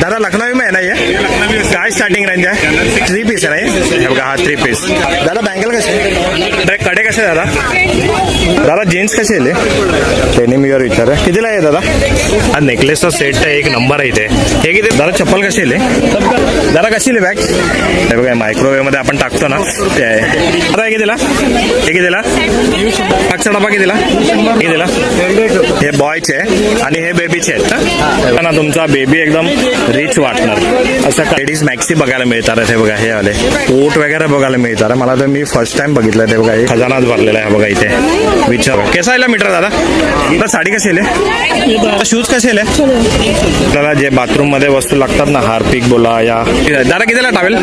दादा लखनवी में है ना ये? काय स्टार्टिंग रेंज आहे? 3 पीस आहे ना हे बघा, हा 3 पीस. दादा बँगल कसे, कडे कसे दादा? दादा जीन्स कसे आहे? डेनिम युअर विचार कितीला आहे दादा? हा नेकलेसचा सेट एक नंबर आहे इथे. हे किती दादा? चप्पल कशी आहे दादा? कशी आहे बॅग? हे बघा मायक्रोवेव्ह मध्ये आपण टाकतो ना ते आहे. आता हे कितीला? हे कितीला? पाचचा डबा कितीला? कितीला? हे बॉयचे आणि हे बेबीचे आहेत ना. तुमचा बेबी एकदम रिच वाटणार असं लेडीज मॅक्सी बघायला मिळतात. हे बघा हे आले कोट वगैरे बघायला मिळतात. मला तर मी फर्स्ट टाइम बघितलं. ते बघा खजानाच भरलेला आहे बघा इथे. विचार कसा आहे मीटर दादा? आता साडी कशी आहे? शूज कसे आहे? आपल्याला जे बाथरूम मध्ये वस्तू लागतात ना, हार्पिक बोला या दादा कितीला टावेल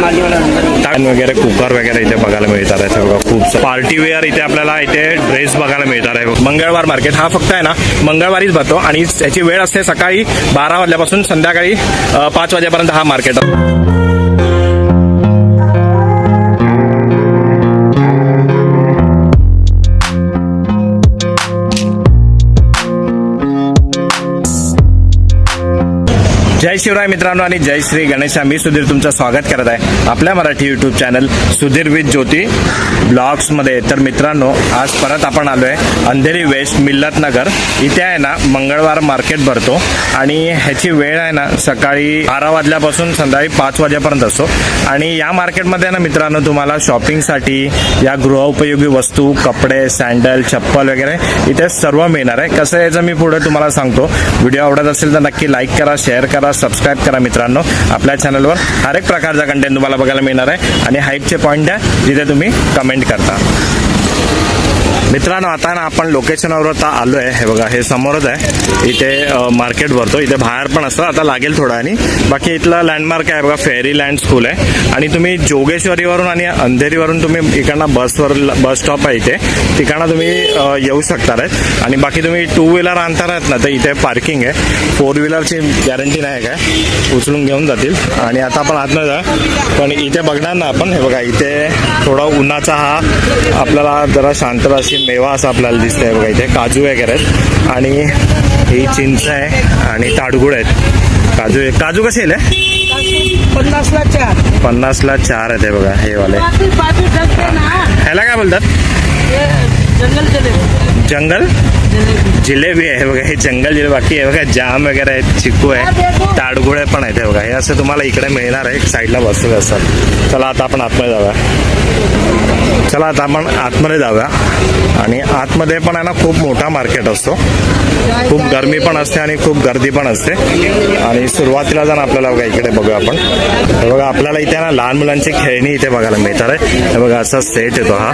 वगैरे, कुकर वगैरे इथे बघायला मिळतात. हे बघा खूप पार्टी वेअर इथे आपल्याला इथे ड्रेस बघायला मिळतात. आहे मंगळवार मार्केट हा फक्त आहे ना मंगळवारीच भरतो आणि त्याची वेळ असते सकाळी 12 वाजल्यापासून संध्याकाळी 5 वाजेपर्यंत हा मार्केट. जय शिवराय मित्रांनो आणि जय श्री गणेश. मी सुधीर तुमचं स्वागत करत आहे आपल्या Marathi YouTube channel Sudhir with Jyoti blogs मध्ये. तर मित्रांनो आज परत आपण आलोय अंधेरी वेस्ट मिल्लत नगर इथे आहे ना मंगळवार मार्केट भरतो आणि ह्याची वेळ आहे ना सकाळी 12 वाजल्यापासून संध्याकाळी 5 वाजेपर्यंत असतो. आणि या मार्केटमध्ये ना मित्रांनो तुम्हाला शॉपिंगसाठी या गृहोपयोगी वस्तू, कपडे, सँडल, चप्पल वगैरे इथे सर्व मिळणार आहे. कसं याचं मी पुढे तुम्हाला सांगतो. व्हिडिओ आवडत असेल तर नक्की लाईक करा, शेअर करा, सबस्क्राईब करा. मित्रांनो आपल्या चॅनलवर हर एक प्रकारचा कंटेंट तुम्हाला बघायला मिळणार आहे आणि हाईपचे पॉईंट आहे जिथे तुम्ही कमेंट करता. मित्रांनो आता ना आपण लोकेशनवर आता आलोय. हे बघा हे समोरच आहे. इथे मार्केट भरतो. इथे बाहेर पण असतं, आता लागेल थोडं. आणि बाकी इथला लँडमार्क आहे बघा, फेरीलँड स्कूल आहे. आणि तुम्ही जोगेश्वरीवरून आणि अंधेरीवरून तुम्ही इकडनं बस स्टॉप आहे इथे, तिकडनं तुम्ही येऊ शकता. आणि बाकी तुम्ही 2 व्हीलर आणणार आहेत ना तर इथे पार्किंग आहे. 4 व्हीलरची गॅरंटी नाही काय, उचलून घेऊन जातील. आणि आता आपण आतमध्ये जा, पण इथे बघणार ना आपण. हे बघा इथे थोडा उन्हाचा हा आपल्याला जरा शांत अशी मेवा असं आपल्याला दिसतंय. बघा इथे काजू वगैरे आहेत आणि ही चिंच आहे आणि ताडगुळ आहेत. काजू कसे आहे? 50ला 4. 50ला 4 आहेत. हे बघा हे वाले. ह्याला काय बोलतात? जंगल जिलेबी आहे. बघा हे जंगल जिलेबी. बाकी आहे बघा जाम वगैरे आहेत, चिकू आहे, ताडगुळे पण आहेत. हे बघा हे असं तुम्हाला इकडे मिळणार आहे. साईडला बसत असतात. चला आता आपण आतमध्ये जाऊया. आणि आतमध्ये पण आहे ना खूप मोठा मार्केट असतो. खूप गरमी पण असते आणि खूप गर्दी पण असते. आणि सुरुवातीला जर आपल्याला बघा इकडे बघूया आपण. हे बघा आपल्याला इथे ना लहान मुलांची खेळणी इथे बघायला मिळतात आहे. हे बघा असा सेट येतो हा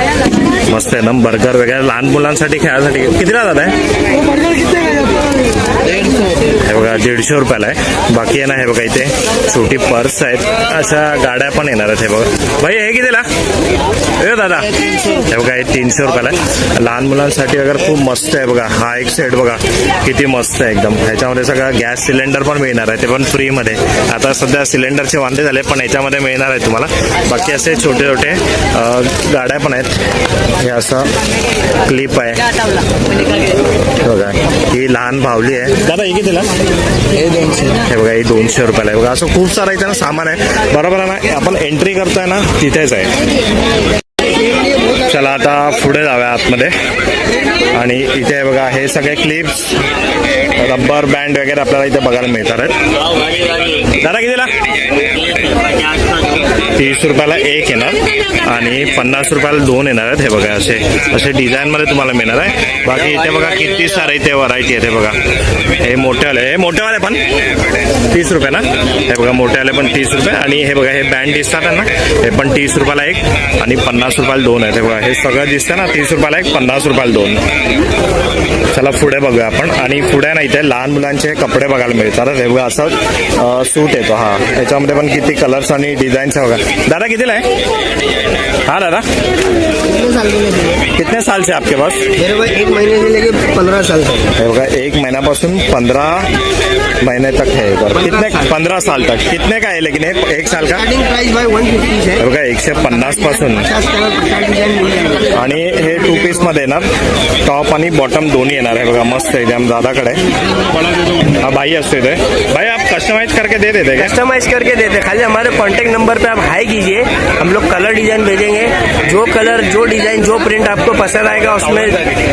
मस्त आहे ना. बर्गर वगैरे लहान मुलांसाठी खेळासाठी कितीला जात आहे? हे बघा 150 रुपयाला आहे. बाकी आहे ना हे बघा इथे छोटी पर्स आहेत, अशा गाड्या पण येणार आहेत. हे बघा भाई हे कितीला? हे दादा हे बघा हे 300 रुपयाला आहे. लहान मुलांसाठी वगैरे खूप मस्त आहे. बघा हा एक सेट बघा किती मस्त आहे एकदम. ह्याच्यामध्ये सगळं गॅस सिलेंडर पण मिळणार आहे, ते पण फ्री मध्ये. आता सध्या सिलेंडरचे वांदे झाले पण ह्याच्यामध्ये मिळणार आहे तुम्हाला. बाकी असे छोटे छोटे गाड्या पण आहेत. हे असं क्लिप आहे बघा. ही लहान भावली आहे. दादा हे कितीला? हे बघा ही 200 रुपयाला आहे. बघा असं खूप सारं इथे ना सामान आहे. बरोबर आहे ना. आपण एंट्री करतोय ना तिथेच आहे. चला आता पुढे जाऊया आतमध्ये. आणि इथे बघा हे सगळे क्लिप्स, रबर बँड वगैरे आपल्याला इथे बघायला मिळतात. दादा कितीला? 30 रुपयाला एक येणार आणि 50 रुपयाला 2 येणार आहेत. हे बघा असे असे डिझाईन मध्ये तुम्हाला मिळणार आहे. बाकी इथे बघा किती सारे इथे व्हरायटी आहे. बघा हे मोठेवाले पण 30 रुपये ना. हे बघा मोठेवाले पण 30 रुपये. आणि हे बघा हे बँड दिसतात ना, हे पण 30 रुपयाला एक आणि 50 रुपयाला 2 आहेत. हे बघा हे सगळं दिसतं ना 30 रुपयाला एक, 50 रुपयाला 2. चला पुढे बघूया आपण. आणि पुढे ना इथे लहान मुलांचे कपडे बघायला मिळतात. हे बघा असं सूट येतो हा. ह्याच्यामध्ये पण किती कलर्स आणि डिझाईन्स आहे बघा. दादा कितीला आहे? हाँ दादा कितने साल से आपके पास? मेरे को 1 महीने से लेके 15 साल तक. बघा 1 महिन्यापासून 15 महीने तक है इधर कितने 15 साल तक कितने का है लेकिन एक साल का स्टार्टिंग प्राइस भाई 150 है। हे बघा 150 पासून 50 कलर 50 डिजाइन मिल जाएगा। आणि हे 2 पीस मध्ये येणार टॉप आणि बॉटम दोन्ही येणार आहे बघा मस्त एकदम दादाकडे हा भाई असते इथे भाई आप कस्टमाइज करके दे देते क्या कस्टमाइज करके देते हैं। खाली हमारे कांटेक्ट नंबर पे आप हाई कीजिए, हम लोग कलर डिजाइन भेजेंगे। जो कलर जो डिजाइन जो प्रिंट आपको पसंद आएगा उसमें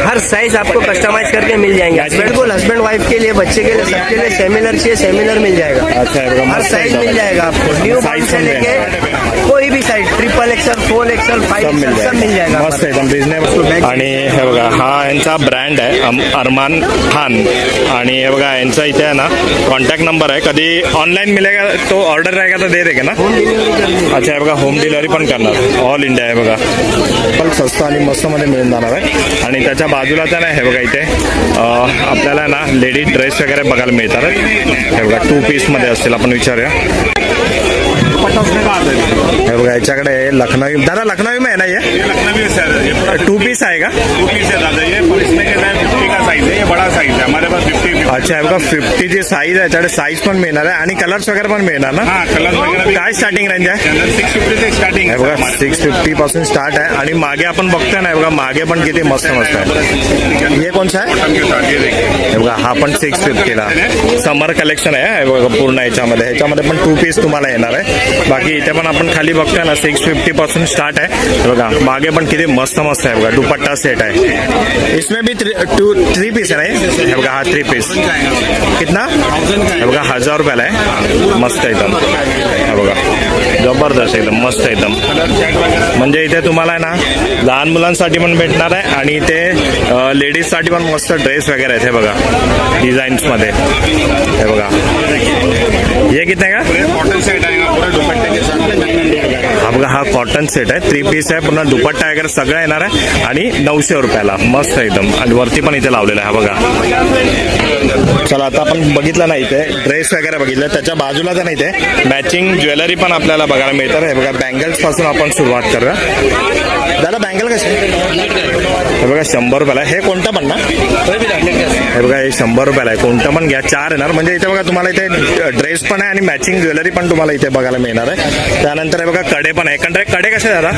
हर साइज आपको कस्टमाइज करके मिल जाएंगे। बिल्कुल हस्बैंड वाइफ के लिए, बच्चे के लिए, सबके लिए सेमिलर चाहिए सेमिलर मिल जाएगा। अच्छा है बघा हर मस्त साइज मिल जाएगा आपको, न्यू साइज साइज से लेके कोई भी size, triple XL 4XL 5XL सब मिल जाएगा। मस्त एकदम रिजनेबल आणि हे बघा हा यांचा ब्रँड आहे अरमान खान आणि हे बघा यांचा इथे आहे ना कॉन्टॅक्ट नंबर आहे कधी ऑनलाईन मिलेगा तो ऑर्डर रहेगा तो दे देगा ना अच्छा हे बघा होम डिलिव्हरी पण करणार ऑल इंडिया आहे बघा पण स्वस्त आणि मस्त मध्ये मिळून जाणार आहे आणि त्याच्या बाजूला तर नाही हे बघा इथे आपल्याला ना लेडीज ड्रेस वगैरे बघायला मिळतात हे बघा 2 पीस मध्ये असतील आपण विचारूया हे बघा याच्याकडे लखनवी दादा लखनवी में है ना ये लखनवी है सर, ये 2 पीस आएगा 2 पीस है दादा ये, पर इसमें क्या है 50 का साइज है, ये बड़ा साइज है हमारे पास 50 अच्छा हे बघा 50 ची साईज आहे त्याच्याकडे साईज पण मिळणार आहे आणि कलर्स वगैरे पण मिळणार ना हाँ कलर वगैरह भी काय स्टार्टिंग रेंज आहे 650 से स्टार्टिंग हे बघा 650 पासून स्टार्ट आहे आणि मागे आपण बघतोय ना हे बघा मागे पण किती मस्त मस्त आहे हे कोणचा आहे के साथ ये देखिए हे बघा हा पण 650 ला समर कलेक्शन आहे हे बघा पूर्ण ह्याच्यामध्ये पण 2 पीस तुम्हाला येणार आहे बाकी इथे पण आपण खाली बघतोय ना 650 पासून स्टार्ट आहे हे बघा मागे पण किती मस्त मस्त आहे बघा दुपट्टा सेट आहे इसमें भी 3 पीस आहे ना हे बघा हा 3 पीस कितना हे बघा 1000 रुपयाला आहे मस्त एकदम हे बघा जबरदस्त एकदम मस्त एकदम म्हणजे इथे तुम्हाला आहे ना लहान मुलांसाठी पण भेटणार आहे आणि इथे लेडीजसाठी पण मस्त ड्रेस वगैरे आहेत हे बघा डिझाईन्स मध्ये हे बघा हे कितने का कॉटन सेट आएगा पूरा दुपट्टे के साथ। हा बघा हा कॉटन सेट आहे 3 पीस आहे पूर्ण दुपट्टा वगैरे सगळं येणार आहे आणि 900 रुपयाला मस्त एकदम आणि वरती पण इथे लावलेला आहे हा बघा चला आता आपण बघितलं नाही इथे ड्रेस वगैरे बघितलं त्याच्या बाजूला तर नाही इथे मॅचिंग ज्वेलरी पण आपल्याला बघायला मिळतात हे बघा बँगल्स पासून आपण सुरुवात करूया दादा बँगल कसे हे बघा 100 रुपयाला हे कोणतं पण ना हे बघा हे 100 रुपयाला आहे कोणतं पण घ्या 4 येणार म्हणजे इथे बघा तुम्हाला इथे ड्रेस पण आहे आणि मॅचिंग ज्वेलरी पण तुम्हाला इथे बघायला मिळणार आहे त्यानंतर हे बघा कडे पण आहे कडे कसे दादा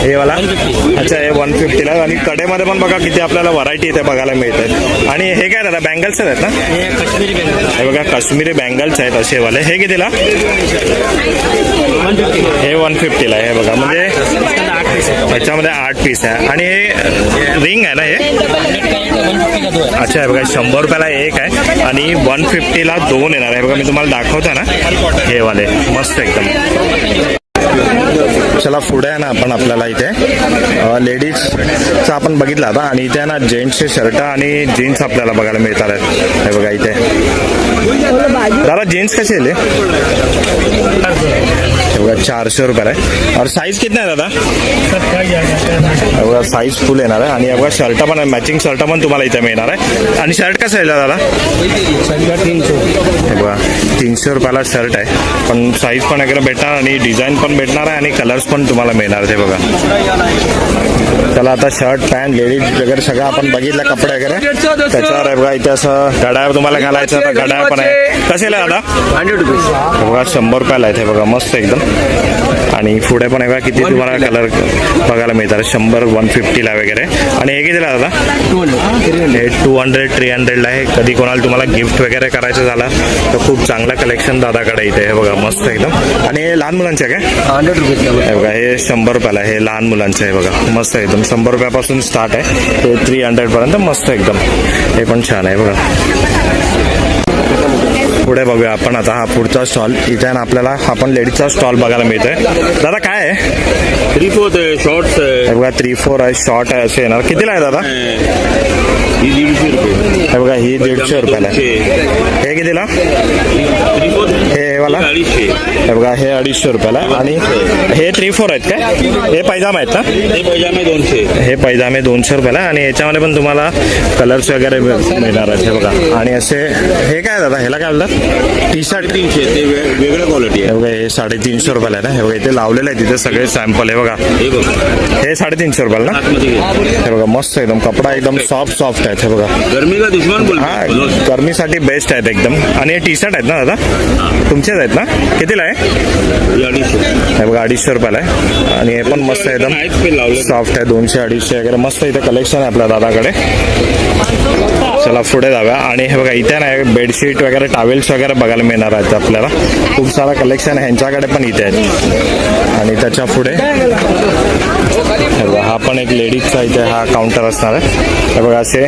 हे वाला अच्छा हे 150 ला आणि कडेमध्ये पण बघा किती आपल्याला व्हरायटी इथे बघायला मिळते आणि हे काय दादा बँगल्स आहेत ना हे बघा काश्मीरी बँगल्स आहेत असे वाले हे कितीला हे 150 ला आहे हे बघा म्हणजे याच्यामध्ये 8 पीस आहे आणि हे रिंग आहे ना हे अच्छा हे बघा 100 रुपयाला एक आहे आणि 150 ला 2 येणार आहे बघा मी तुम्हाला दाखवतो ना हे वाले मस्त एकदम चला पुढे आहे ना आपण आपल्याला इथे लेडीजचा आपण बघितला आता आणि इथे ना जेंट्सचे शर्ट आणि जीन्स आपल्याला बघायला मिळतात आहेत हे बघा इथे दादा जीन्स कसे आहे हे बघा 400 रुपयाला आहे और साईज कितना आहे दादा हे बघा साईज फुल येणार आहे आणि हे बघा शर्ट पण आहे मॅचिंग शर्ट पण तुम्हाला इथे मिळणार आहे आणि शर्ट कसं आहे दादा हे बघा 300 रुपयाला शर्ट आहे पण साईज पण वगैरे भेटणार आणि डिझाईन पण भेटणार आहे आणि कलर्स पण तुम्हाला मिळणार ते बघा चला आता शर्ट पॅन्ट लेडीज वगैरे सगळं आपण बघितलं कपडे वगैरे त्याच्यावर आहे बघा इथे असं घड्याळ तुम्हाला घालायचं तर घड्याळ पण आहे कसे दादा 100 रुपीज बघा 100 रुपयाला आहे ते बघा मस्त एकदम आणि पुढे पण आहे बघा किती तुम्हाला कलर बघायला मिळतात 100 150 ला वगैरे आणि हे कितीला दादा हे 200 300 ला आहे कधी कोणाला तुम्हाला गिफ्ट वगैरे करायचं झालं तर खूप चांगलं कलेक्शन दादाकडे इथे हे बघा मस्त एकदम आणि हे लहान मुलांचे काय 100 रुपीज हे बघा हे 100 रुपयाला हे लहान मुलांचं आहे बघा मस्त एकदम 100 रुपयापासून स्टार्ट आहे ते 300 पर्यंत मस्त एकदम हे पण छान आहे बघा पुढे बघूया आपण आता हा पुढचा स्टॉल इथे ना आपल्याला आपण लेडीजचा स्टॉल बघायला मिळतोय दादा काय आहे 3/4 है शॉर्ट्स है हे बघा 3/4 आहे शॉर्ट आहे असे येणार कितीला आहे दादा ये 150 रुपये हे बघा ही 150 रुपयाला आहे हे कितीला हे वाला 250 हे बघा हे 250 रुपयाला आहे. आणि हे 3-4 आहेत काय? हे पैजामा आहेत ना? हे पैजामे 200. हे पैजामे 200 रुपयाला आहे. आणि याच्यामध्ये पण तुम्हाला कलर्स वगैरे मिळणार आहेत हे बघा. आणि असे हे काय दादा, ह्याला काय बोलतात? टी शर्ट 300 ते वेगळं क्वालिटी हे आहे. बघा हे 350 रुपयाला आहे ना. हे बघा इथे लावलेलं आहे, तिथे सगळे सॅम्पल आहे बघा. हे बघ हे 350 रुपयाला ना. आतमध्ये घे. हे बघा मस्त एकदम कपडा एकदम सॉफ्ट आहेत हे बघा. गरमी का दुश्मन बोल. हा गरमीसाठी बेस्ट आहेत एकदम. आणि हे टी शर्ट आहेत ना दादा, तुमचेच आहेत ना? कितीला आहे? 250. हे बघा 250 रुपयाला आहे. आणि हे पण मस्त आहे एकदम सॉफ्ट आहे. 200-250 वगैरे मस्त इथे कलेक्शन आहे आपल्या दादाकडे. चला पुढे जाऊया. आणि हे बघा इथे नाही बेडशीट वगैरे टॉवेल्स वगैरे बघायला मिळणार आहेत आपल्याला. खूप सारा कलेक्शन आहे ह्यांच्याकडे पण इथे आहेत. आणि त्याच्या पुढे हे बघा हा पण एक लेडीजचा इथे हा काउंटर असणार आहे. हे बघा असे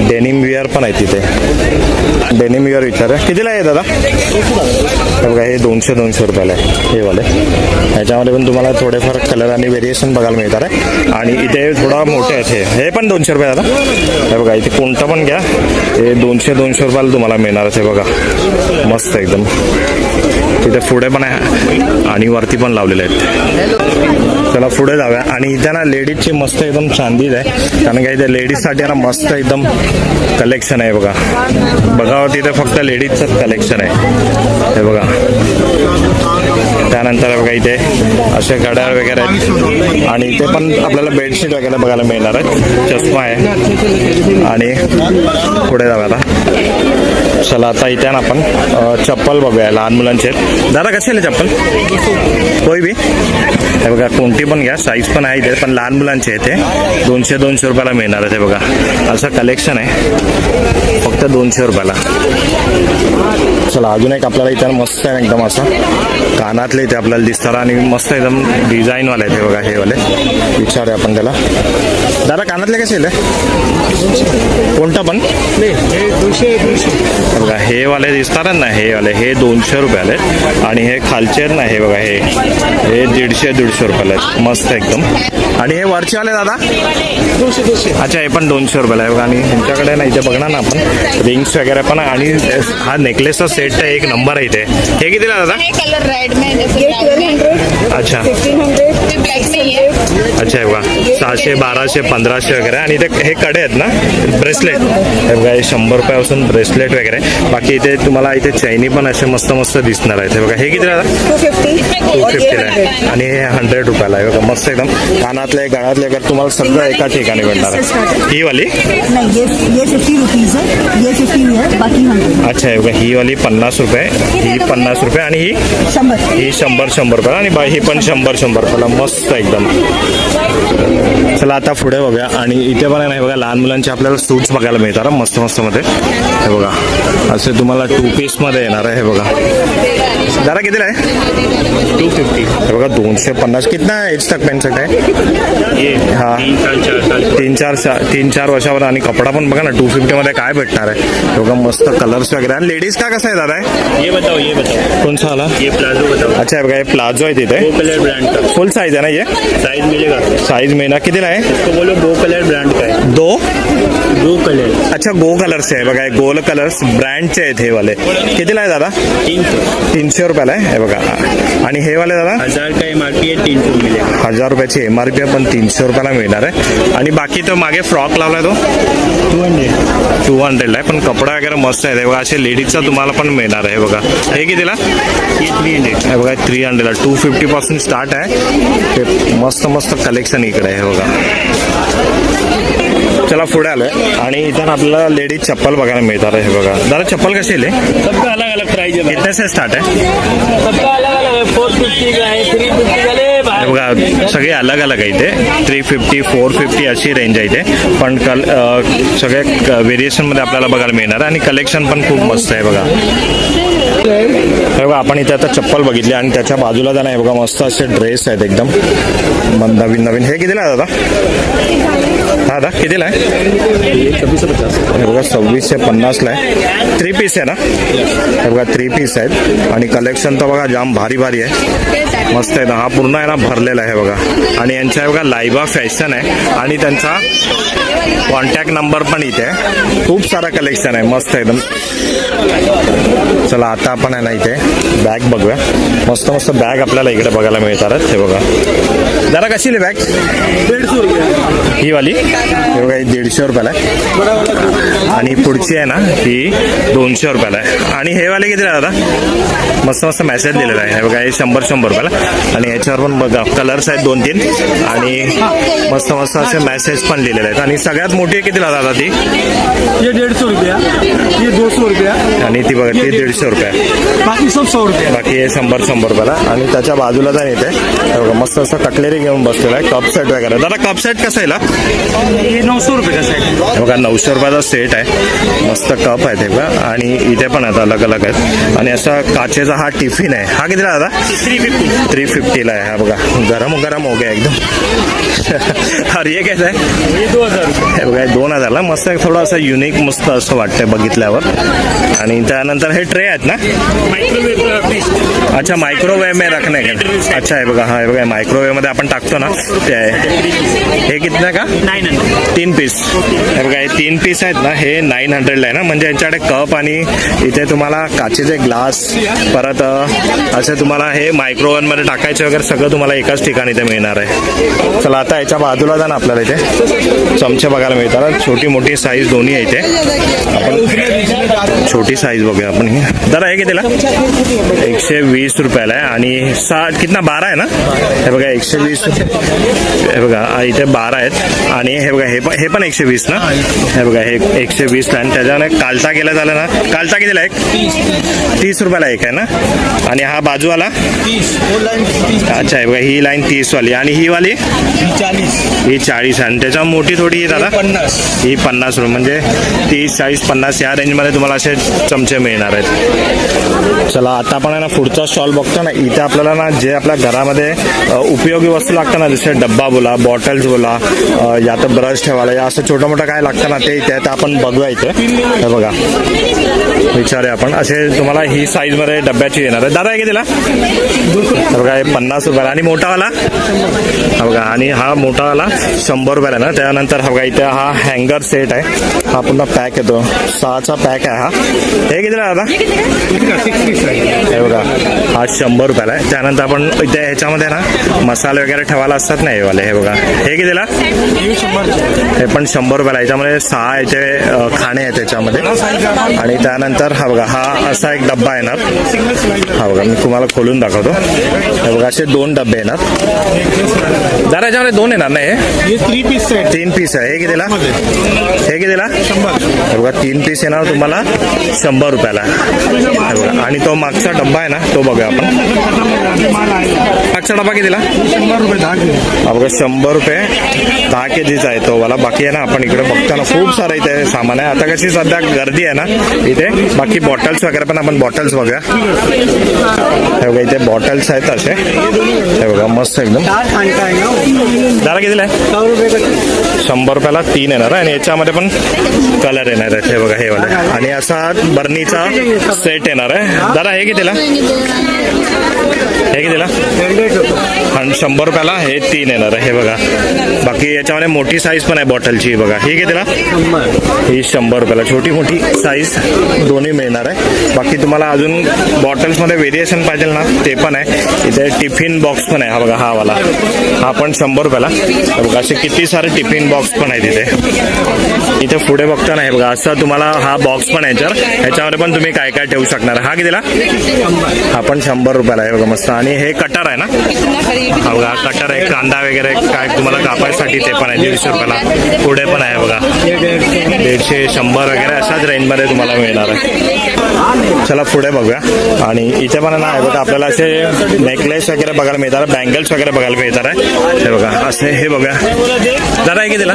डेनिम विअर पण आहे तिथे. डेनिम विअर विचार कितीला आहे दादा? हे बघा हे 200 रुपयाला आहे हे वाले. ह्याच्यामध्ये पण तुम्हाला थोडेफार कलर आणि व्हेरिएशन बघायला मिळतात आहे. आणि इथे थोडा मोठे आहेत हे पण 200 रुपये दादा. हे बघा इथे कोणतं पण घ्या, हे 200 रुपयाला तुम्हाला मिळणार आहे बघा. मस्त एकदम. तिथे पुढे पण आहे आणि वरती पण लावलेले आहेत. चला पुढे जाऊया. आणि इथे ना लेडीजची मस्त एकदम चांदीच आहे, कारण का इथे लेडीजसाठी ना मस्त एकदम कलेक्शन आहे बघा. बघावं तिथे फक्त लेडीजचंच कलेक्शन आहे हे बघा. त्यानंतर बघा इथे असे घड्याळ वगैरे आहेत. आणि इथे पण आपल्याला बेडशीट वगैरे बघायला मिळणार आहेत. चष्मा आहे. आणि पुढे जाऊया आता. चला आता इथे ना आपण चप्पल बघूया लहान मुलांचे. दादा कसे आले चप्पल? कोई बी हे बघा कोणती पण घ्या, साईज पण आहे इथे. पण लहान मुलांचे आहे ते 200 रुपयाला मिळणार आहे ते बघा. असं कलेक्शन आहे फक्त 200 रुपयाला. चला अजून एक आपल्याला इथे मस्त आहे एकदम असं कानातले इथे आपल्याला दिसतात. आणि मस्त एकदम डिझाईनवाले आहेत हे बघा. हे वाले विचारूया आपण त्याला. दादा कानातले कसे आले? कोणतं पण हे बघा हे वाले दिसतात ना, हे वाले हे 200 रुपयाला आहेत. आणि हे खालचे आहेत ना हे बघा हे 150 रुपयाला आहेत. मस्त एकदम. आणि हे वरचे वाले दादा 200. अच्छा हे पण 200 रुपयाला आहे बघा. आणि ह्यांच्याकडे ना इथे बघणार ना आपण रिंग्स वगैरे पण. आणि हा नेकलेसचा सेट आहे एक नंबर आहे इथे. हे कितीला दादा? है कलर रेड में जैसे ब्राउन है, अच्छा 1500 ब्लैक में ही है. अच्छा हे बघा 600, 1200, 1500 वगैरे. आणि इथे हे कडे आहेत ना ब्रेसलेट हे बघा हे 100 रुपयापासून ब्रेसलेट वगैरे. बाकी इथे तुम्हाला इथे चैनी पण असे मस्त मस्त दिसणार आहेत हे बघा. हे कितीला? 250 आहे. आणि हे 100 रुपयाला आहे बघा. मस्त एकदम कानातले गळ्यातले वगैरे तुम्हाला सगळं एका ठिकाणी मिळणार आहे. ही वाली नहीं ये 50 रुपीज है, ये 50 है, बाकी 100. अच्छा हे बघा ही वाली 50 रुपये, ही 50 रुपये. आणि ही 100. ही 100 रुपयाला. आणि ही पण 100 रुपयाला. मस्त एकदम. चला आता पुढे बघूया. आणि इथे पण आहे बघा लहान मुलांचे आपल्याला सूट्स बघायला मिळतात मस्त मस्त मध्ये हे बघा. असे तुम्हाला 2 पीस मध्ये येणार आहे हे बघा. दादा कितीला आहे? 250. हे बघा 250. कितना एज तक पेन सेट आहे? हा 3-4 वर्षावर. आणि कपडा पण बघा ना 250 मध्ये काय भेटणार आहे हे बघा. मस्त कलर्स वगैरे. आणि लेडीज का कसं आहे दादा? ये बताओ कौन सा वाला? ये प्लाजो बताओ. अच्छा हे बघा हे प्लाझो आहे तिथे. गो कलर ब्रांड का फुल साइज आहे ना ये? साइज मिलेगा. साइज महिना कितीला आहे? तो बोलो गो कलर ब्रांड का है. दो गो कलर अच्छा गो कलर्स आहे बघा. गोल कलर्स ब्रँडचे आहेत हे वाले. कितीला आहे दादा? 300 रुपयाला आहे हे बघा. आणि हे वाले दादा 1000 का MRP है, 300 मिलेगा. 1000 रुपयाची MRP पण 300 रुपयाला मिळणार आहे. आणि बाकी तो मागे फ्रॉक लावलाय तो 200 आहे. पण कपडा वगैरे मस्त आहे बघा. असे लेडीजचा तुम्हाला पण मिळणार आहे बघा. हे कितीला? ये 300. हे बघा 300ला 250 पासून स्टार्ट आहे. ते मस्त मस्त कलेक्शन इकडे आहे बघा. चला पुढे आलोय. आणि इथं आपल्याला लेडीज चप्पल बघायला मिळतात हे बघा. दादा चप्पल कशी आहे? सबका अलग अलग प्राइस है. कितने से स्टार्ट है? सबका अलग अलग है. 450 का है, 350 का ले हे बघा सगळे अलग अलग आहे इथे. 350, 450 अशी रेंज आहे इथे. पण सगळे व्हेरिएशनमध्ये आपल्याला बघायला मिळणार आहे. आणि कलेक्शन पण खूप मस्त आहे बघा. हे बघा आपण इथे आता चप्पल बघितली. आणि त्याच्या बाजूला जाणं हे बघा मस्त असे ड्रेस आहेत एकदम नवीन नवीन. हे कितीला आहे दादा? हा दादा कितीला आहे? 2650. हे बघा 2650ला आहे. 3 पीस आहे ना? हे बघा 3 पीस आहेत. आणि कलेक्शन तर बघा जाम भारी भारी आहे. मस्त आहे ना, हा पूर्ण आहे ना भरलेला आहे बघा. आणि यांच्या बघा लाईबा फॅशन आहे आणि त्यांचा कॉन्टॅक्ट नंबर पण इथे आहे. खूप सारा कलेक्शन आहे, मस्त आहे एकदम. चला आता आपण आहे ना इथे बॅग बघूया. मस्त मस्त बॅग आपल्याला इकडे बघायला मिळतात. हे बघा जरा कशी बॅग 150 रुपये. ही वाली हे बघा, ही 150 रुपयाला आहे. आणि पुढची आहे ना ही 200 रुपयाला आहे. आणि हे वाले किती दादा? मस्त मस्त मेसेज दिलेला आहे. हे बघा हे 100 रुपयाला. आणि ह्याच्यावर पण बघा कलर्स आहेत 2-3 आणि मस्त मस्त असे मेसेज पण लिहिलेले आहेत. आणि सगळ्यात मोठी कितीला दादा ती? ये 150 रुपया, ये 200 रुपया, आणि ती बघा ती 150 रुपये. बाकी सब 100 रुपया. बाकी हे 100 रुपयाला. आणि त्याच्या बाजूला जाऊन येते हे बघा मस्त असं कटलेरी घेऊन बसलेला आहे. कप सेट वगैरे. दादा कप सेट कसं आहे? ये 900 रुपये का सेट. हे बघा 900 रुपयाचा सेट आहे. मस्त कप आहेत हे बघा. आणि इथे पण आहेत अलग अलग आहेत. आणि असा काचेचा हा टिफिन आहे. हा कितीला दादा? 350 आहे. हा बघा गरम गरम हो गया एकदम. अरे हे कैसा आहे? 2000 हे बघा 2000ला. मस्त थोडं असं युनिक मस्त असं वाटतंय बघितल्यावर. आणि त्यानंतर हे ट्रे आहेत ना? अच्छा मायक्रोवेव्ह में रखने का. अच्छा हे बघा, हा हे बघा मायक्रोवेव्ह मध्ये आपण टाकतो ना ते आहे. हे कितना का? 900. 3 पीस. हे बघा हे 3 पीस आहेत ना, हे 900ला आहे ना. म्हणजे यांच्याकडे कप आणि इथे तुम्हाला काचेचे ग्लास, परत असे तुम्हाला हे मायक्रोवेव्ह मध्ये टाकायचे वगैरे सगळं तुम्हाला एकाच ठिकाणी इथे मिळणार आहे. चला आता याच्या बाजूला जा ना, आपल्याला इथे चमचे बघायला मिळतात. छोटी मोठी साईज दोन्ही आहे इथे. आपण छोटी साईज बघूया आपण. ही दादा हे कितीला? 120 रुपयाला आहे. आणि 12 आहे ना? हे बघा 120. हे बघा इथे 12 आहेत. आणि हे बघा हे पण 120 ना? हे बघा हे 120 ला. आणि त्याच्याने कालटा केला झाला ना. कालटा कितीला? 30 रुपयाला एक आहे ना. आणि हा बाजूवाला 30. अच्छा हे बघा ही लाईन 30 वाली. आणि ही वाली 40. ही 40 आणि त्याच्या मोठी थोडी दादा 50. ही 50 रुपये. म्हणजे 30, 40, 50 या रेंजमध्ये तुम्हाला असे चमचे मिळणार आहेत. चला आता आपण आहे ना पुढचा स्टॉल बघतो ना. इथे आपल्याला ना जे आपल्या घरामध्ये उपयोगी वस्तू लागतात ना, जसे डब्बा बोला, बॉटल्स बोला, या तर ब्रश ठेवायला या असं छोटं मोठं काय लागतं ना ते इथे आता आपण बघूया. इथे हे बघा विचारूया आपण. असे तुम्हाला ही साईज मध्ये डब्याची येणार आहे. दादा हे कितीला? हे बघा हे 50 रुपयाला. आणि मोठावाला हा बघा. आणि हा मोठावाला 100 रुपयाला ना. त्यानंतर हा बघा इथे हा हँगर सेट आहे. हा पूर्ण पॅक येतो, 6चा पॅक आहे हा. हे कितीला दादा? हे बघा हा 100 रुपयाला आहे. त्यानंतर आपण इथे ह्याच्यामध्ये ना मसाले वगैरे ठेवायला असतात ना हे वाले. हे बघा हे कितीला? हे पण 100 रुपयाला. याच्यामध्ये 6 याचे खाणे आहेत त्याच्यामध्ये. आणि त्यानंतर हा बघा हा असा एक डब्बा येणार. हा बघा मी तुम्हाला खोलून दाखवतो. हे बघा असे 2 डब्बे येणार. जरा याच्यामध्ये 2 येणार ना. हे 3 पीस सेट. 3 पीस आहे. हे कितीला? हे कितीला? 100. हे बघा 3 पीस येणार तुम्हाला 100 रुपयाला. हे बघा. आणि तो मागचा डब्बा आहे ना तो बघूया आपण. मागचा डब्बा कितीला? 100 रुपये 10 किलो. हा बघा 100 रुपये 10 केजीचा आहे तो वाला. बाकी आहे ना आपण इकडे बघताना खूप सारं इथे सामान आहे. आता कशी सध्या गर्दी आहे ना इथे. बाकी बॉटल्स वगैरे पण आपण बॉटल्स बघूया. हे बघा इथे बॉटल्स आहेत असे. हे बघा मस्त एकदम. जरा कितीला आहे? 100 रुपये का. 100 रुपयाला 3 येणार आहे. आणि याच्यामध्ये पण कलर येणार आहेत. हे बघा हे वाले. आणि असा बर्नीचा सेट येणार आहे. दादा हे कितीला? हे कितीला? 100 रुपयाला हे 3 येणार आहे. हे बघा. बाकी याच्यामध्ये मोठी साईज पण आहे बॉटलची. बघा ही कितीला? ही 100 रुपयाला. छोटी मोठी साईज दोन्ही मिळणार आहे. बाकी तुम्हाला अजून बॉटल्समध्ये व्हेरिएशन पाहिजे ना ते पण आहे. इथे टिफिन बॉक्स पण आहे. हा बघा हा वाला. हा पण 100 रुपयाला. बघा असे किती सारे टिफिन बॉक्स पण आहेत इथे. इथे पुढे बघताना हे बघा असं तुम्हाला हा बॉक्स पण आहे. ह्याच्यामध्ये पण तुम्ही काय काय ठेवू शकणार. हा कितीला? हा पण 100 रुपयाला आहे. बघा मस्त. आणि हे कटर आहे ना. हा बघा कटर आहे. कांदा वगैरे काय तुम्हाला कापायसाठी ते पण आहे 150 रुपयाला. पुढे पण आहे बघा 150, 100 वगैरे अशाच रेंजमध्ये तुम्हाला मिळणार आहे. चला पुढे बघूया. आणि इथे पण ना हे बघा आपल्याला असे नेकलेस वगैरे बघायला मिळतात, बँगल्स वगैरे बघायला मिळतात आहे. हे बघा असे हे बघा. दादा हे कितीला?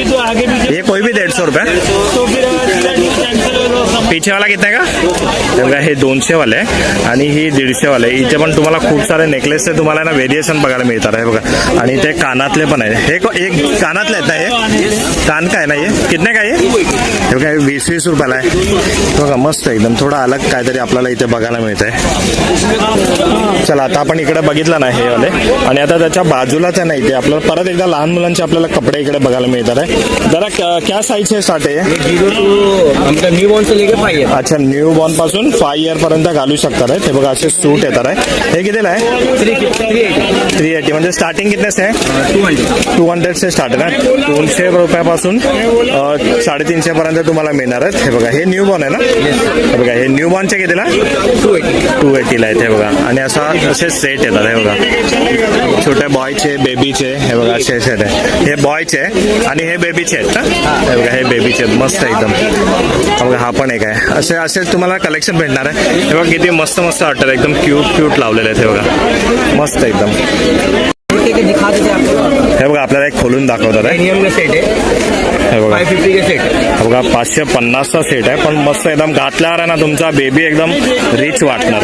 तो आगे भी ये कोई भी 150 रुपये. तो फिर पीछे वाला कितने का? हे बघा हे 200 वाले आहे आणि ही 150 वाले. इथे पण तुम्हाला खूप सारे नेकलेसचे तुम्हाला ना व्हेरिएशन बघायला मिळतात. हे बघा आणि ते कानातले पण आहे. हे एक कानातले आहेत ना, हे कान काय ना, हे कितने काय? हे बघा 20-20 रुपयाला आहे. बघा मस्त एकदम थोडा अलग काहीतरी आपल्याला इथे बघायला मिळत आहे. चला आता आपण इकडे बघितलं ना हे वाले, आणि आता त्याच्या बाजूलाच आहे ना इथे आपल्याला परत एकदा लहान मुलांचे आपल्याला कपडे इकडे बघायला मिळतात आहे. जरा क्या साईज से स्टार्ट आहे? 0 to न्यू बॉर्न से लेके 5 ईयर. अच्छा, न्यू बॉर्न पासून 5 इयर पर्यंत घालू शकतात आहे. ते बघा असे सूट येतात आहे. हे कितीला आहे? 380. म्हणजे स्टार्टिंग कितने से आहे? 200 से स्टार्ट आहे ना. 200 रुपयापासून 350 पर्यंत तुम्हाला मिळणार आहेत. हे बघा हे न्यू बॉर्न आहे ना. हे बघा हे न्यू बॉर्नचे कितीला? 280 आहे. हे बघा आणि असे सेट येतात. हे बघा छोट्या बॉयचे, बेबीचे. हे बघा असे सेट आहे. हे बॉयचे आणि हे बेबीचे आहेत ना. हे बघा हे बेबीचे आहेत मस्त एकदम. हे बघा हा पण एक आहे. असे तुम्हाला कलेक्शन भेटणार आहे. हे बघा किती मस्त मस्त वाटतं, एकदम क्यूट लावलेले आहेत. हे बघा मस्त एकदम. दिखा दीजिए आपको. हे बघा आपल्याला एक खोलून दाखवतात आहे. प्रीमियम का सेट है. हे बघा 550 का सेट. हे बघा 550चा सेट आहे, पण मस्त एकदम घातल्यावर आहे ना तुमचा बेबी एकदम रिच वाटणार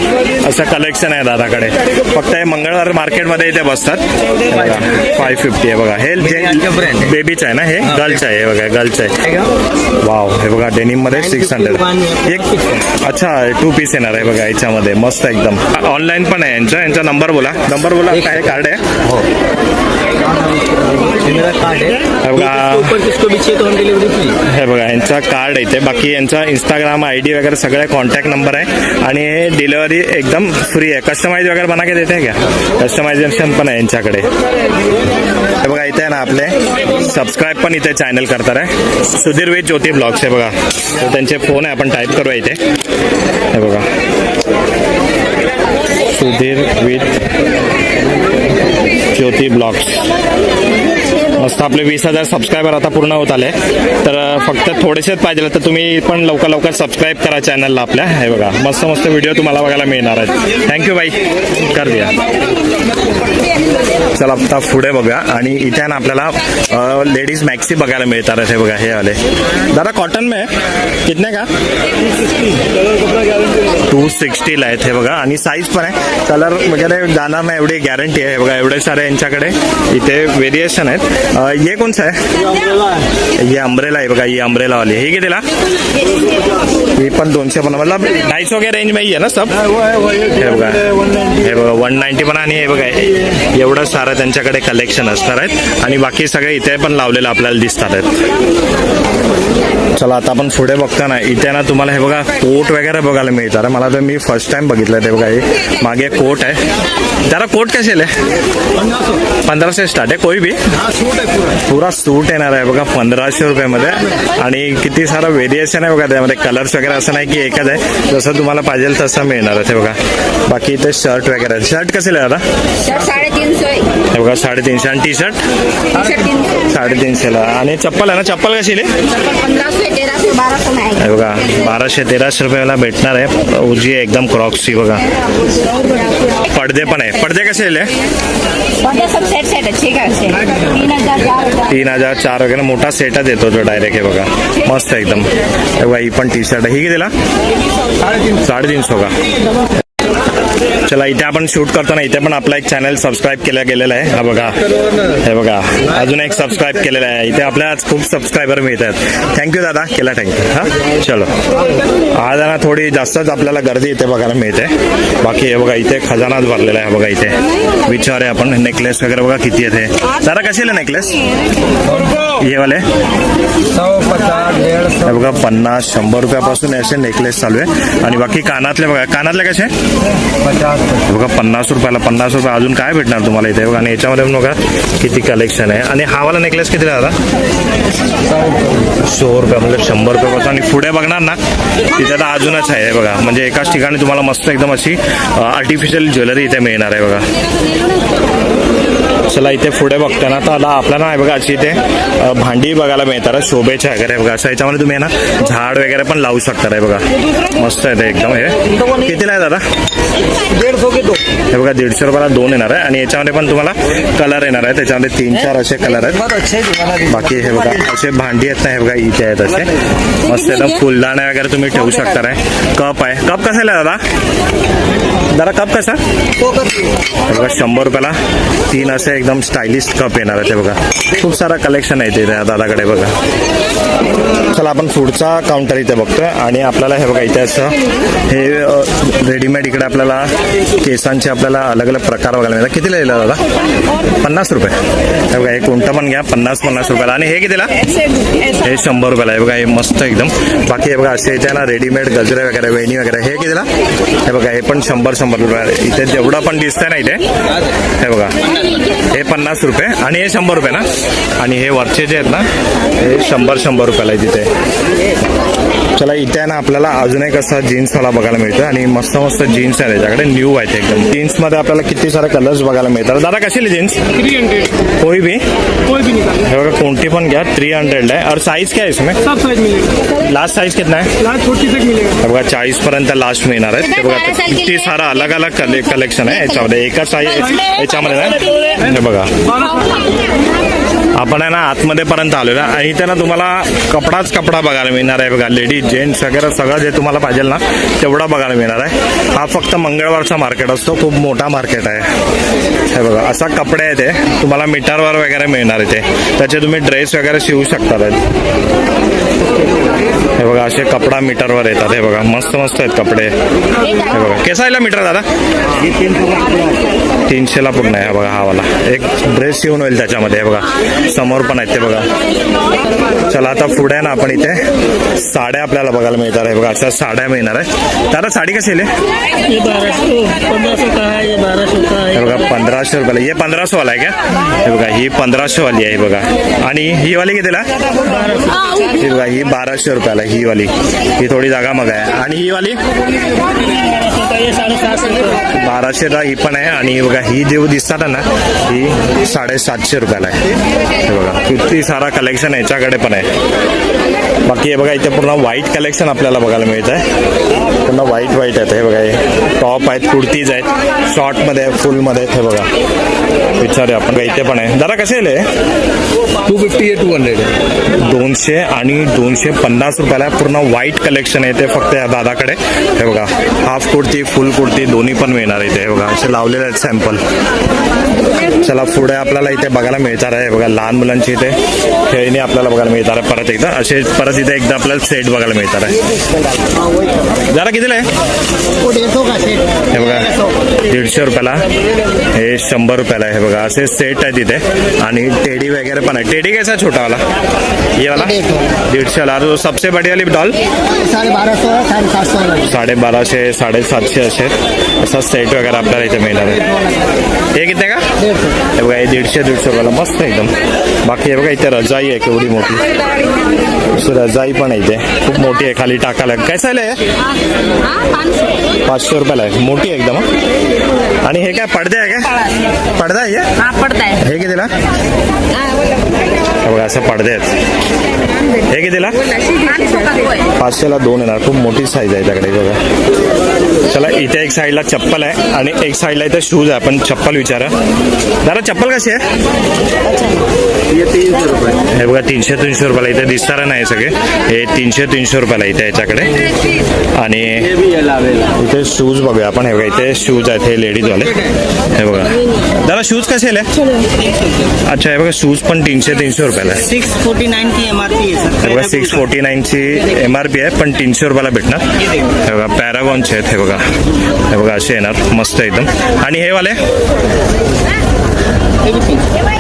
असं कलेक्शन आहे दादाकडे. फक्त हे मंगळवार मार्केटमध्ये इथे बसतात. हे बघा 550 आहे. बघा हे बेबीचं आहे ना, हे गर्लचं आहे. हे बघा गर्लचं आहे. वाव. हे बघा डेनिम मध्ये 600. एक अच्छा 2 पीस येणार आहे बघा याच्यामध्ये मस्त एकदम. ऑनलाईन पण आहे यांचा नंबर बोला. काय कार्ड आहे? मेरा कार्ड है. हे बघा ऊपर किसको भी चाहिए तो होम डिलीवरी फ्री. हे बघा यांचा कार्ड येते. बाकी यांचा इंस्टाग्राम ID वगैरे सगळे कॉन्टॅक्ट नंबर आहे आणि हे डिलिव्हरी एकदम फ्री आहे. कस्टमाइज वगैरे बना के देते हैं क्या? कस्टमायझेशन पण आहे यांच्याकडे. हे बघा इथे आहे ना आपले सबस्क्राईब पण इथे चॅनल करतात आहे. Sudhir with Jyoti blogs. हे बघा तर त्यांचे फोन आहे, आपण टाईप करूया इथे. हे बघा सुधीर विथ ज्योती ब्लॉग्स. मस्त आपले 20,000 सबस्क्रायबर आता पूर्ण होत आले. तर फक्त थोडेसेच पाहिजे तर तुम्ही पण लवकर सबस्क्राईब करा चॅनलला आपल्या. हे बघा मस्त मस्त व्हिडिओ तुम्हाला बघायला मिळणार आहेत. थँक्यू बाई, कर दिया. चला आता पुढे बघा आणि इथे ना आपल्याला लेडीज मॅक्सी बघायला मिळतात. हे बघा हे आले दादा कॉटन में कितने का? 260 आहेत. हे बघा आणि साईज पण आहे, कलर वगैरे जाणार नाही एवढी गॅरंटी आहे. हे बघा एवढे सारे यांच्याकडे इथे व्हेरिएशन आहेत. ये कौन सा है? ये अम्ब्रेला आहे बघा, ये अम्ब्रेला वाली. हे कितीला? ही पण 200 पण मतलब 250 के रेंज में ही आहे ना सब. हे बघा 190 पण. आणि हे बघा एवढं सारं त्यांच्याकडे कलेक्शन असणार आहेत आणि बाकी सगळे इथे पण लावलेलं आपल्याला दिसतात आहेत. चला आता आपण पुढे बघता ना इथे ना तुम्हाला हे बघा कोट वगैरे बघायला मिळतात. मला तर मी फर्स्ट टाइम बघितलं. ते बघा हे मागे कोट आहे. जरा कोट कसे 1500 से स्टार्ट आहे. कोई भी पूरा सूट येणार आहे बघा 1500 रुपयामध्ये. आणि किती सारं व्हेरिएशन आहे बघा त्यामध्ये. कलर्स वगैरे असं नाही की एकच आहे, जसं तुम्हाला पाहिजे तसं मिळणार आहे. बघा बाकी इथे शर्ट वगैरे. शर्ट कसे दादा? शर्ट 350. हे बघा 350. आणि टी शर्ट 350ला. आणि चप्पल आहे ना, चप्पल कशी? 1500, 1300, 1200 में आएगी. हे बघा 1200-1300 रुपयाला भेटणार आहे. उजी आहे एकदम क्रॉक्सची. बघा पडदे पण आहे. पडदे कसे दिले? सब सेट अच्छे का 3,000 4 वगैरे मोठा सेटच येतो तो डायरेक्ट. हे बघा मस्त एकदम. हे बघा ही पण टी शर्ट आहे. ही कितीला? 350 का. चला इथे आपण शूट करतो ना, इथे पण आपला एक चॅनल सबस्क्राईब केला गेलेला आहे. हा बघा हे बघा अजून एक सबस्क्राईब केलेला आहे. इथे आपल्याला खूप सबस्क्रायबर मिळतात. थँक्यू दादा, केला थँक्यू. हां चलो आज ना थोडी जास्तच आपल्याला गर्दी इथे बघायला मिळते. बाकी हे बघा इथे खजानाच भरलेला आहे. बघा इथे विचार आहे आपण. नेकलेस वगैरे बघा किती येते. दादा कसे नेकलेस हे वाले? 150, 150. हे बघा 50-100 रुपयापासून असे नेकलेस चालू आहे. आणि बाकी कानातले बघा. कानातले कसे? 50. बघा 50 रुपयाला. 50 रुपये अजून काय भेटणार तुम्हाला इथे बघा. आणि याच्यामध्ये पण बघा किती कलेक्शन आहे. आणि हा वाला नेकलेस कितीला दादा? 100 रुपये. म्हणजे 100 रुपयापासून. आणि पुढे बघणार ना तिथे तर अजूनच आहे. बघा म्हणजे एकाच ठिकाणी तुम्हाला मस्त एकदम अशी आर्टिफिशियल ज्वेलरी इथे मिळणार आहे बघा. चला इथे पुढे बघता ना तर आता आपल्याला आहे बघा अशी इथे भांडी बघायला मिळतात शोभेच्या वगैरे बघा. असं याच्यामध्ये तुम्ही आहे ना झाड वगैरे पण लावू शकता आहे बघा. मस्त आहे ते एकदम. हे कितीला आहे दादा? 150 के 2. हे बघा 150 रुपयाला 2 येणार आहे. आणि याच्यामध्ये पण तुम्हाला कलर येणार आहे. त्याच्यामध्ये 3-4 असे कलर आहेत. बहुत अच्छे दुकान बाकी हे बघा असे भांडी आहेत ना हे बघा इथे आहेत असे मस्त एकदम फुलदाणे वगैरे तुम्ही ठेवू शकता आहे. कप आहे. कप कसा आहे दादा? दादा कप कसा? हे बघा 100 रुपयाला 3 असे एकदम स्टायलिश कप येणार आहे. ते बघा खूप सारा कलेक्शन आहे ते दादाकडे बघा. चला आपण पुढचा काउंटर इथे बघतोय आणि आपल्याला हे बघा इथे असं हे रेडीमेड इकडे आपल्याला केसांचे आपल्याला अलग अलग प्रकार बघायला मिळतात. कितीला दिला दादा? 50 रुपये. हे बघा हे कोणतं पण घ्या 50 रुपयाला. आणि हे कितीला? हे 100 रुपयाला आहे बघा. हे मस्त एकदम. बाकी हे बघा असे इथे ना रेडीमेड गजरे वगैरे वेणी वगैरे हे कितीला? हे बघा हे पण 100 रुपये. इथे जेवढं पण दिसतंय ना इथे हे बघा हे 50 रुपये आणि हे 100 रुपये ना. आणि हे वरचे जे आहेत ना हे 100 रुपयाला आहे तिथे. चला इथे ना आपल्याला अजून एक असा जीन्सवाला बघायला मिळतो आणि मस्त मस्त जीन्स आहे त्याच्याकडे न्यू आहेत एकदम. जीन्स मध्ये आपल्याला किती सारे कलर्स बघायला मिळतात. दादा कशी जीन्स? 300. कोई भी कोई भी निकाल. हे बघा कोणती पण घ्या 300 है. और साइज क्या है इसमें? सब साइज मिलेगा. लास्ट साइज कितना है? लास्ट 40 तक मिलेगा. हे बघा 40 पर्यंत लास्ट मिळणार आहे. ते बघा किती सारा अलग अलग कलेक्शन आहे याच्यामध्ये. एकाच साईज याच्यामध्ये ना हे बघा आपण आहे ना आतमध्ये पर्यंत आलेलो आहे आणि इथे ना तुम्हाला कपडाच कपडा बघायला मिळणार आहे बघा. लेडीज जेंट्स वगैरे सगळं जे तुम्हाला पाहिजे ना तेवढा बघायला मिळणार आहे. हा फक्त मंगळवारचा मार्केट असतो. खूप मोठा मार्केट आहे. हे बघा असा कपडे आहे ते तुम्हाला मीटरवर वगैरे मिळणार आहे. त्याचे तुम्ही ड्रेस वगैरे शिवू शकता. हे बघा असे कपडा मीटरवर येतात. हे बघा मस्त मस्त आहेत कपडे. हे बघा कसा आहे मीटर दादा? 300ला पूर्ण आहे. बघा हा वाला एक ड्रेस शिवून होईल त्याच्यामध्ये. हे बघा समोर पण आहेत ते बघा. चला आता पुढे ना आपण इथे साड्या आपल्याला बघायला मिळतात. हे बघा अशा साड्या मिळणार आहे. दादा साडी कशी आहे? ये 1200 का है, ये 1200 का है. हे बघा 1500 रुपयाला. हे 1500 वाला आहे का? हे बघा ही 1500 वाली आहे बघा. आणि ही वाली कितीला? ही बघा ही 1200 रुपयाला ही वाली. ही थोडी जागा मग आहे. आणि ही वाली 1200ला ही पण आहे. आणि ही बघा ही जे दिसतात ना ही 750 रुपयाला आहे. हे बघा किती सारा कलेक्शन याच्याकडे पण आहे. बाकी हे बघा इथे पूर्ण व्हाईट कलेक्शन आपल्याला बघायला मिळत आहे. पूर्ण व्हाईट आहेत. हे बघा हे टॉप आहेत, कुर्तीज आहेत, शॉर्ट मध्ये फुल मध्ये आहेत. हे बघा विचारूया आपण. इथे पण आहे. दादा कसे आहे? 250 है 200 है. 200 आणि 250 रुपयाला पूर्ण व्हाईट कलेक्शन आहे ते फक्त या दादाकडे. हे बघा हाफ कुर्ती फुल कुर्ती दोन्ही पण मिळणार इथे. हे बघा असे लावलेले आहेत सॅम्पल. चला पुढे आपल्याला इथे बघायला मिळणार आहे. बघा लहान मुलांची इथे खेळणी आपल्याला बघायला मिळणार आहे. परत एकदा असे परत इथे एकदा आपल्याला सेट बघायला मिळणार आहे. जरा कितीला आहे? हे बघा 150 रुपयाला. हे 100 रुपयाला आहे. हे बघा असे सेट आहेत इथे. आणि टेडी वगैरे पण आहे. टेडी कैसा छोटा वाला? ये वाला 150 वाला. और सबसे बड़ी वाली डॉल 1250 1250 750 असे असा सेट वगैरे आपल्याला इथे मिळणार आहे. हे किती का? हे बघा हे 150 रुपयाला मस्त एकदम. बाकी हे बघा इथे रजाई आहे केवढी मोठी. रजाई पण आहे इथे खूप मोठी आहे. खाली टाकायला कैसा आहे? 500 रुपयाला आहे. मोठी आहे एकदम. आणि हे काय पडदे आहे का? पडदा आहे पड़ता है. हे कितीला? हे बघा असं पडदे आहेत. हे कितीला? 500ला 2 येणार. खूप मोठी साईज आहे त्याकडे बघा. चला इथे एक साईडला चप्पल आहे आणि एक साईडला इथे शूज आहे. आपण चप्पल विचारा. दादा चप्पल कशी आहे? हे बघा 300 रुपयाला इथे दिसणार नाही सगळे. हे 300 रुपयाला इथे याच्याकडे. आणि इथे शूज बघूया आपण. हे बघा इथे शूज आहेत हे लेडीजवाले. हे बघा दादा शूज कसे आहे? अच्छा हे बघा शूज पण 300 रुपयाला आहे. 649 की MRP है सर. हे बघा 649 ची MRP आहे पण 300 रुपयाला भेटणार. हे बघा पॅरागॉनचे आहेत. हे बघा असे येणार मस्त एकदम. आणि हे वाले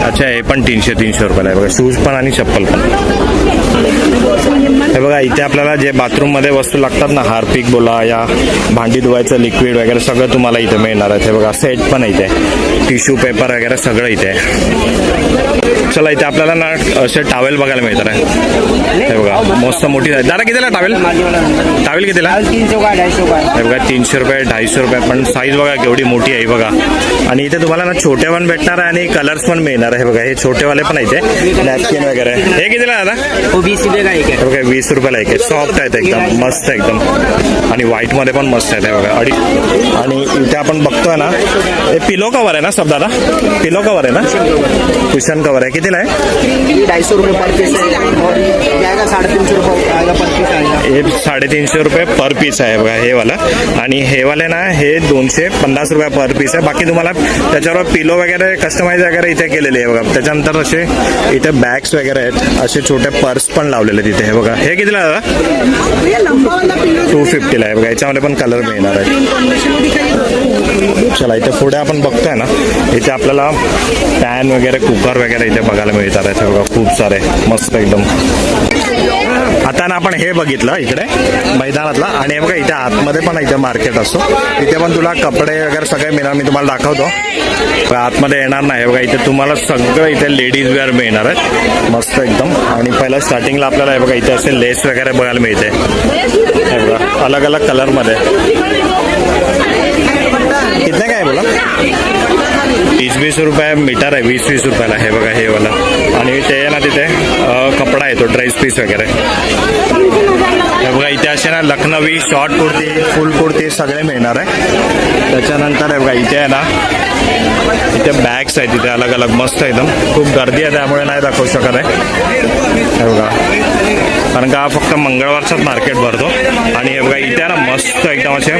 अच्छा हे पण 300 रुपयाला आहे. बघा शूज पण आणि चप्पल पण. हे बघा इथे आपल्याला जे बाथरूम मध्ये वस्तू लागतात ना हार्पिक बोला या भांडी धुवायचं लिक्विड वगैरे सगळं तुम्हाला इथे मिळणार आहे. हे बघा सेट पण आहे इथे. टिश्यू पेपर वगैरे सगळं इथे आहे. चला इथे आपल्याला ना असे टावेल बघायला मिळतात आहे. हे बघा मस्त मोठी आहे. दादा कितीला टावेल? टावेल कितीला? 300 का 250 का. हे बघा 300 रुपये 250 रुपये, पण साईज बघा केवढी मोठी आहे बघा. आणि इथे तुम्हाला ना छोटे पण भेटणार आहे आणि कलर्स पण मिळणार आहे. बघा हे छोटेवाले पण आहे इथे, नॅपकिन वगैरे. हे कितीला दादा? वो 20 रुपये का एक है. हे बघा 20 रुपयाला एक आहे. सॉफ्ट आहेत एकदम, मस्त एकदम, आणि व्हाईट मध्ये पण मस्त आहेत. हे बघा आणि इथे आपण बघतोय ना हे पिलो कवर आहे ना सब दादा? पिलो कवर आहे ना, कुशन कवर आहे. कितीला आहे? 250 रुपये पर पीस है और जाएगा 350 रुपये आएगा पर पीस आएगा. हे 350 रुपये पर पीस आहे बघा हे वाला. आणि हे वाले ना हे 250 रुपये पर पीस आहे. बाकी तुम्हाला त्याच्यावर पिलो वगैरे कस्टमाइज वगैरे इथे केलेले आहे बघा. त्याच्यानंतर असे इथे बॅग्स वगैरे आहेत, असे छोटे पर्स पण लावलेले तिथे. हे बघा हे कितीला दादा? 250 ला आहे बघा. याच्यामध्ये पण कलर मिळणार आहे. चला इथे पुढे आपण बघतोय ना, इथे आपल्याला पॅन वगैरे कुकर वगैरे इथे बघायला मिळतात. हे बघा खूप सारे मस्त एकदम. आता ना आपण हे बघितलं इकडे मैदानातला, आणि हे बघा इथे आतमध्ये पण इथे मार्केट असतो. इथे पण तुला कपडे वगैरे सगळे मिळणार, मी तुम्हाला दाखवतो. पण आतमध्ये येणार नाही. बघा इथे तुम्हाला सगळं इथे लेडीज वेअर मिळणार आहे मस्त एकदम. आणि पहिलं स्टार्टिंगला आपल्याला हे बघा इथे असे लेस वगैरे बघायला मिळते. हे बघा अलग अलग कलर मध्ये. कितने काय बोला? 20-20 रुपये मीटर आहे, 20-20 रुपयाला. हे बघा हे वाला. आणि ते ना तिथे कपडा येतो ड्रेस पीस वगैरे. हे बघा इथे असे ना लखनवी शॉर्ट कुर्ती, फुल कुर्ती सगळे मिळणार आहे. त्याच्यानंतर हे बघा इथे आहे ना इथे बॅग्स आहेत तिथे अलग अलग मस्त एकदम. खूप गर्दी आहे त्यामुळे नाही दाखवू शकत आहे. हे बघा कारण का फक्त मंगळवारचाच मार्केट भरतो. आणि हे बघा इथे ना मस्त एकदम असे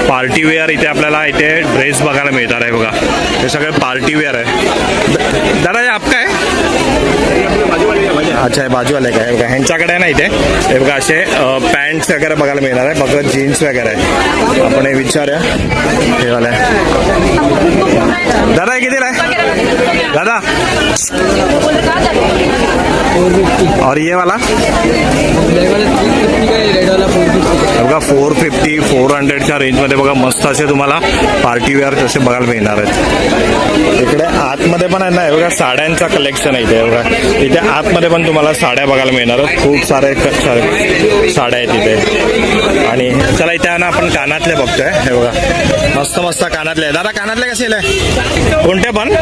पार्टी वेअर इथे आपल्याला इथे ड्रेस बघायला मिळतात आहे बघा. हे सगळे पार्टी वेअर आहे. दादा हे आपका आहे? अच्छा हे बाजूवाले काय? बघा ह्यांच्याकडे ना इथे हे बघा असे पॅन्ट्स वगैरे बघायला मिळणार आहे. बघा जीन्स वगैरे आहे. आपण हे विचारूया हे वाला. दादा हे कितीला आहे दादा? और ये वाला बघा 450 400च्या रेंजमध्ये बघा मस्त असे तुम्हाला पार्टी वेअर कसे बघायला मिळणार आहेत. इकडे आतमध्ये पण आहे ना हे बघा साड्यांचा कलेक्शन आहे इथे. बघा इथे आतमध्ये पण तुम्हाला साड्या बघायला मिळणार आहेत. खूप सारे साड्या आहेत इथे. आणि चला इथे ना आपण कानातले बघतोय. हे बघा मस्त मस्त कानातले. दादा कानातले कसे आहे? कोणते पण?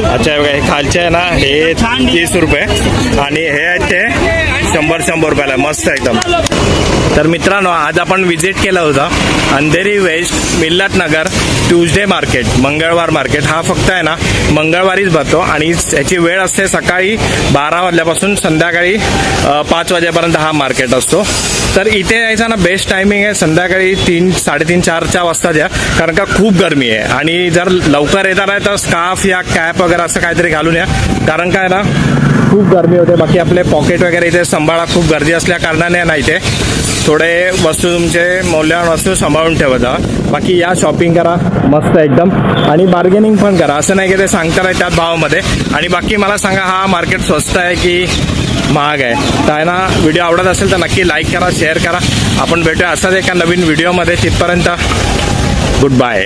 अच्छा हे बघा हे खालचे आहे ना हे 30 रुपये आणि हे आहेत ते 100 रुपयाला. मस्त एकदम. तर मित्रांनो आज आपण विजिट केलं होतं अंधेरी वेस्ट मिल्लत नगर ट्यूजडे मार्केट, मंगळवार मार्केट. हा फक्त आहे ना मंगळवारीच भरतो आणि याची वेळ असते सकाळी 12 वाजल्यापासून संध्याकाळी 5 वाजेपर्यंत हा मार्केट असतो. तर इथे यायचा ना बेस्ट टायमिंग आहे संध्याकाळी 3, 3:30, 4च्या वाजता द्या, कारण का खूप गरमी आहे. आणि जर लवकर येणार आहे तर स्कार्फ या कॅप वगैरे असं काहीतरी घालून या, कारण काय ना खूप गरमी होते. बाकी आपले पॉकेट वगैरे इथे सांभाळा, खूप गर्दी असल्या कारणाने ना इथे थोडे वस्तू तुमचे मौल्यवान वस्तू सांभाळून ठेवता. बाकी या शॉपिंग करा मस्त एकदम आणि बार्गेनिंग पण करा. असं नाही की ते सांगता आहे त्याच भावामध्ये. आणि बाकी मला सांगा हा मार्केट स्वस्त आहे की महाग आहे? तर आहे ना व्हिडिओ आवडत असेल तर नक्की लाईक करा, शेअर करा. आपण भेटूया असाच एका नवीन व्हिडिओमध्ये. तिथपर्यंत गुड बाय.